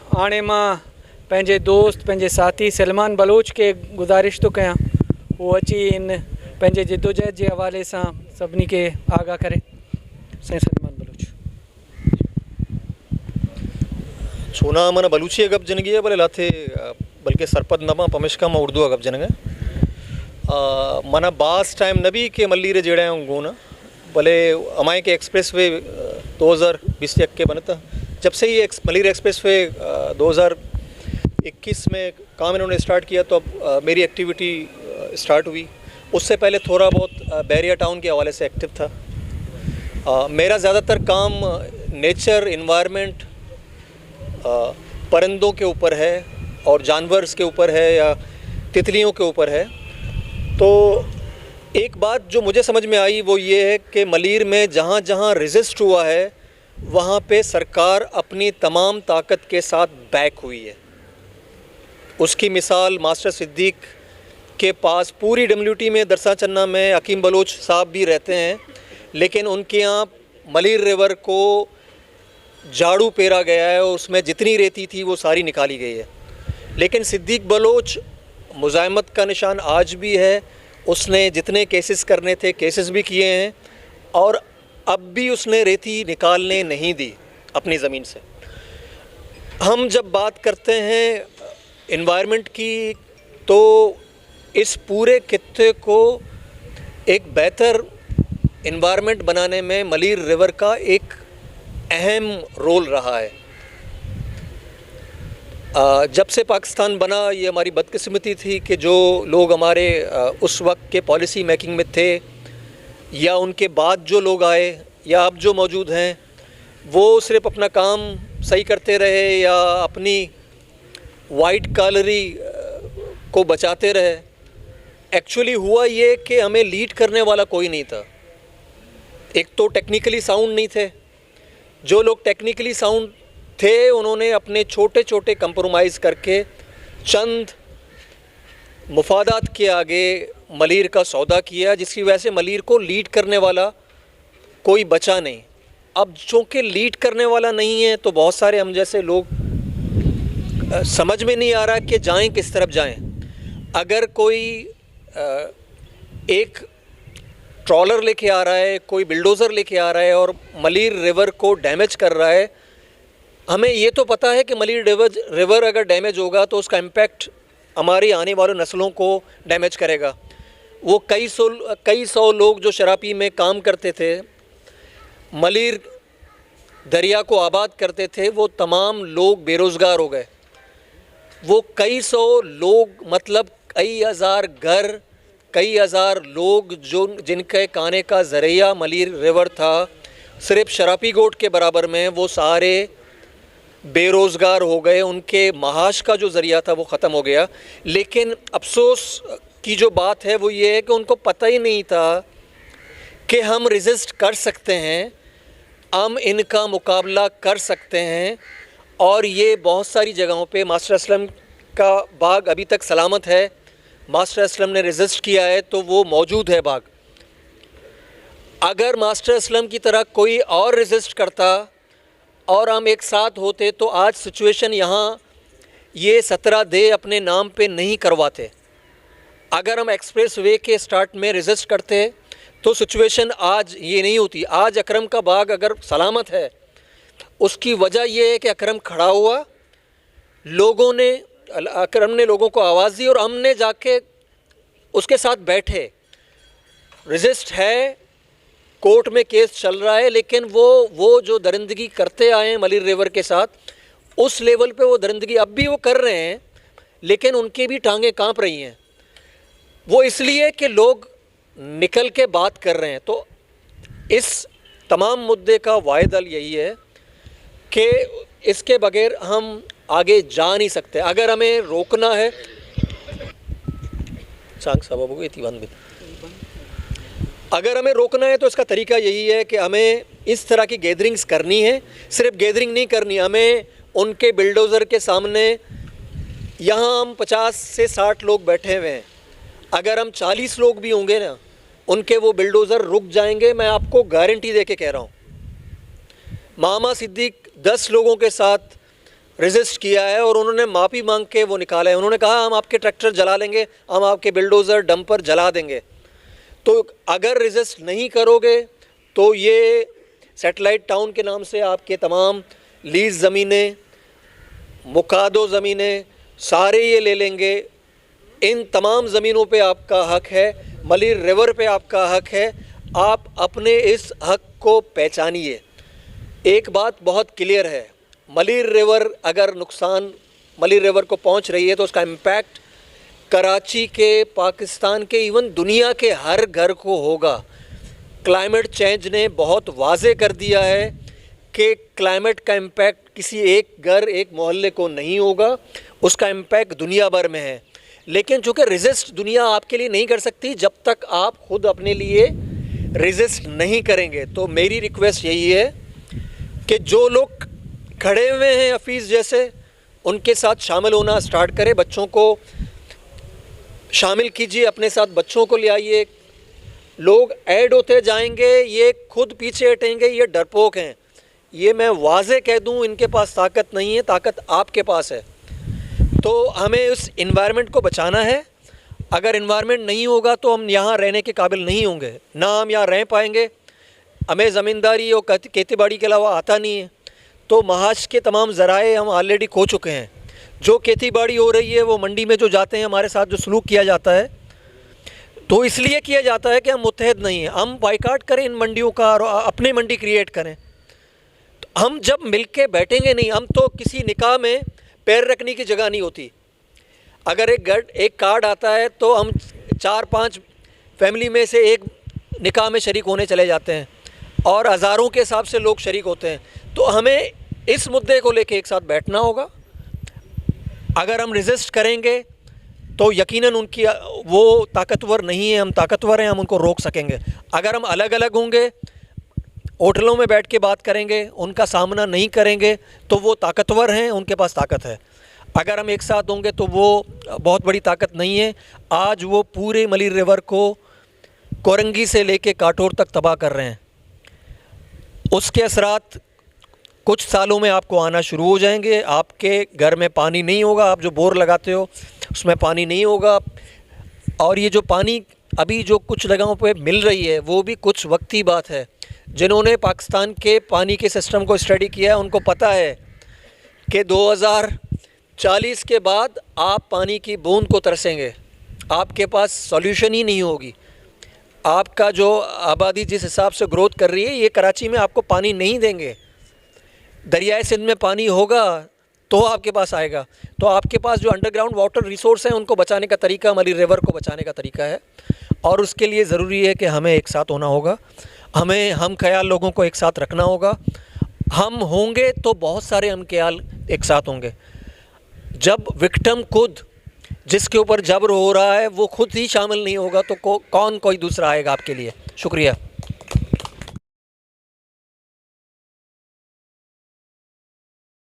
हाणे मां पंहिंजे दोस्त पंहिंजे साथी सलमान बलोच के गुज़ारिश थो कयां वो अची इन पंहिंजे जिदोजहद जे हवाले सां सभिनी खे आगाह करे। साईं सलमान बलोच। छूना मन बलूची गप जनगी है भले लाथे बल्कि सरपद नमा पमिशका में उर्दू गप जनगे मना बास टाइम नबी के मल्ली रे जेड़ा गोना भले अमाय के एक्सप्रेस वे 2020 के बनता जब से ये मलिर एक्सप्रेस वे 2021 में काम इन्होंने स्टार्ट किया तो अब मेरी एक्टिविटी स्टार्ट हुई। उससे पहले थोड़ा बहुत बैरिया टाउन के हवाले से एक्टिव था। मेरा ज़्यादातर काम नेचर इन्वायरमेंट परिंदों के ऊपर है और जानवर्स के ऊपर है या तितलियों के ऊपर है। तो एक बात जो मुझे समझ में आई वो ये है कि मलिर में जहाँ जहाँ रेजिस्ट हुआ है वहाँ पे सरकार अपनी तमाम ताकत के साथ बैक हुई है। उसकी मिसाल मास्टर सिद्दीक के पास पूरी डब्ल्यूटी में दरसा चन्ना में हकीम बलोच साहब भी रहते हैं, लेकिन उनके यहाँ मलिर रिवर को झाड़ू पेरा गया है और उसमें जितनी रेती थी वो सारी निकाली गई है। लेकिन सिद्दीक बलोच मुज़ाहमत का निशान आज भी है। उसने जितने केसेस करने थे केसेस भी किए हैं और अब भी उसने रेती निकालने नहीं दी अपनी ज़मीन से। हम जब बात करते हैं इन्वायरमेंट की तो इस पूरे खित्ते को एक बेहतर इन्वायरमेंट बनाने में मलिर रिवर का एक अहम रोल रहा है। जब से पाकिस्तान बना ये हमारी बदकिस्मती थी कि जो लोग हमारे उस वक्त के पॉलिसी मेकिंग में थे या उनके बाद जो लोग आए या अब जो मौजूद हैं वो सिर्फ अपना काम सही करते रहे या अपनी वाइट कॉलरी को बचाते रहे। एक्चुअली हुआ ये कि हमें लीड करने वाला कोई नहीं था। एक तो टेक्निकली साउंड नहीं थे। जो लोग टेक्निकली साउंड थे उन्होंने अपने छोटे छोटे कंप्रोमाइज़ करके चंद मुफादात के आगे मलिर का सौदा किया, जिसकी वजह से मलिर को लीड करने वाला कोई बचा नहीं। अब चूँकि लीड करने वाला नहीं है तो बहुत सारे हम जैसे लोग समझ में नहीं आ रहा कि जाएं किस तरफ जाएं। अगर कोई एक ट्रॉलर लेके आ रहा है, कोई बिल्डोज़र लेके आ रहा है और मलिर रिवर को डैमेज कर रहा है, हमें ये तो पता है कि मलिर रिवर अगर डैमेज होगा तो उसका इम्पैक्ट हमारी आने वाली नस्लों को डैमेज करेगा। वो कई सौ लोग जो शराबी में काम करते थे, मलिर दरिया को आबाद करते थे, वो तमाम लोग बेरोज़गार हो गए। वो कई सौ लोग मतलब कई हज़ार घर, कई हज़ार लोग जो जिनके खाने का ज़रिया मलिर रिवर था सिर्फ शराबी गोट के बराबर में, वो सारे बेरोज़गार हो गए। उनके महाश का जो ज़रिया था वो ख़त्म हो गया। लेकिन अफसोस की जो बात है वो ये है कि उनको पता ही नहीं था कि हम रेजिस्ट कर सकते हैं, हम इनका मुकाबला कर सकते हैं। और ये बहुत सारी जगहों पे मास्टर असलम का बाग अभी तक सलामत है। मास्टर असलम ने रेजिस्ट किया है तो वो मौजूद है बाग। अगर मास्टर असलम की तरह कोई और रेजिस्ट करता और हम एक साथ होते तो आज सिचुएशन यहाँ ये 17 दे अपने नाम पे नहीं करवाते। अगर हम एक्सप्रेस वे के स्टार्ट में रेजिस्ट करते तो सिचुएशन आज ये नहीं होती। आज अकरम का बाग अगर सलामत है उसकी वजह ये है कि अकरम खड़ा हुआ, अकरम ने लोगों को आवाज़ दी और हमने जाके उसके साथ बैठे। रेजिस्ट है, कोर्ट में केस चल रहा है, लेकिन वो जो दरिंदगी करते आए हैं मलिर रिवर के साथ, उस लेवल पे वो दरिंदगी अब भी वो कर रहे हैं, लेकिन उनकी भी टांगें कांप रही हैं। वो इसलिए कि लोग निकल के बात कर रहे हैं। तो इस तमाम मुद्दे का वाहिद हल यही है कि इसके बगैर हम आगे जा नहीं सकते। अगर हमें रोकना है अगर हमें रोकना है तो इसका तरीका यही है कि हमें इस तरह की गैदरिंग्स करनी है। सिर्फ गैदरिंग नहीं करनी, हमें उनके बिल्डोज़र के सामने, यहाँ हम 50 से 60 लोग बैठे हुए हैं, अगर हम 40 लोग भी होंगे ना, उनके वो बिल्डोज़र रुक जाएंगे। मैं आपको गारंटी दे के कह रहा हूँ। मामा सिद्दीक 10 लोगों के साथ रेजिस्ट किया है और उन्होंने माफ़ी मांग के वो निकाला है। उन्होंने कहा हम आपके ट्रैक्टर जला लेंगे, हम आपके बिल्डोज़र डंपर जला देंगे। तो अगर रेजिस्ट नहीं करोगे तो ये सैटेलाइट टाउन के नाम से आपके तमाम लीज ज़मीनें, मुकादो ज़मीनें सारे ये ले लेंगे। इन तमाम ज़मीनों पे आपका हक है, मलीर रिवर पे आपका हक है। आप अपने इस हक को पहचानिए। एक बात बहुत क्लियर है, मलीर रिवर अगर नुकसान मलीर रिवर को पहुंच रही है तो उसका इम्पैक्ट कराची के, पाकिस्तान के, इवन दुनिया के हर घर को होगा। क्लाइमेट चेंज ने बहुत वाज़े कर दिया है कि क्लाइमेट का इम्पैक्ट किसी एक घर, एक मोहल्ले को नहीं होगा, उसका इम्पैक्ट दुनिया भर में है। लेकिन चूँकि रेजिस्ट दुनिया आपके लिए नहीं कर सकती जब तक आप खुद अपने लिए रेजिस्ट नहीं करेंगे। तो मेरी रिक्वेस्ट यही है कि जो लोग खड़े हुए हैं हफीज़ जैसे, उनके साथ शामिल होना स्टार्ट करें। बच्चों को शामिल कीजिए, अपने साथ बच्चों को ले आइए। लोग ऐड होते जाएंगे, ये खुद पीछे हटेंगे, ये डरपोक हैं। ये मैं वाज़े कह दूं, इनके पास ताकत नहीं है, ताकत आपके पास है। तो हमें उस इन्वायरमेंट को बचाना है। अगर इन्वायरमेंट नहीं होगा तो हम यहाँ रहने के काबिल नहीं होंगे, ना हम यहाँ रह पाएंगे। हमें ज़मींदारी और खेती बाड़ी के अलावा आता नहीं है। तो महाश के तमाम ज़राए हम ऑलरेडी खो चुके हैं। जो खेती बाड़ी हो रही है वो मंडी में जो जाते हैं, हमारे साथ जो सलूक किया जाता है, तो इसलिए किया जाता है कि हम मुत्तहद नहीं हैं। हम बाइकाट करें इन मंडियों का और अपनी मंडी क्रिएट करें। तो हम जब मिल के बैठेंगे नहीं, हम तो किसी निकाह में पैर रखने की जगह नहीं होती। अगर एक कार्ड आता है तो हम 4-5 फैमिली में से एक निकाह में शरीक होने चले जाते हैं और हज़ारों के हिसाब से लोग शरीक होते हैं। तो हमें इस मुद्दे को लेके एक साथ बैठना होगा। अगर हम रेजिस्ट करेंगे तो यकीनन उनकी वो ताकतवर नहीं है, हम ताकतवर हैं, हम उनको रोक सकेंगे। अगर हम अलग अलग होंगे, होटलों में बैठ के बात करेंगे, उनका सामना नहीं करेंगे, तो वो ताकतवर हैं, उनके पास ताकत है। अगर हम एक साथ होंगे तो वो बहुत बड़ी ताकत नहीं है। आज वो पूरे मलीर रिवर को कोरंगी से लेके काटोर तक तबाह कर रहे हैं। उसके असरात कुछ सालों में आपको आना शुरू हो जाएंगे। आपके घर में पानी नहीं होगा, आप जो बोर लगाते हो उसमें पानी नहीं होगा। और ये जो पानी अभी जो कुछ जगहों पे मिल रही है वो भी कुछ वक्ती बात है। जिन्होंने पाकिस्तान के पानी के सिस्टम को स्टडी किया है उनको पता है कि 2040 के बाद आप पानी की बूंद को तरसेंगे, आपके पास सॉल्यूशन ही नहीं होगी। आपका जो आबादी जिस हिसाब से ग्रोथ कर रही है, ये कराची में आपको पानी नहीं देंगे। दरियाए सिंध में पानी होगा तो आपके पास आएगा। तो आपके पास जो अंडरग्राउंड वाटर रिसोर्स हैं उनको बचाने का तरीका मलीर रिवर को बचाने का तरीका है। और उसके लिए ज़रूरी है कि हमें एक साथ होना होगा, हमें हम ख्याल लोगों को एक साथ रखना होगा। हम होंगे तो बहुत सारे हम ख्याल एक साथ होंगे। जब विक्टिम खुद, जिसके ऊपर जबर हो रहा है, वो खुद ही शामिल नहीं होगा तो कौन कोई दूसरा आएगा आपके लिए। शुक्रिया।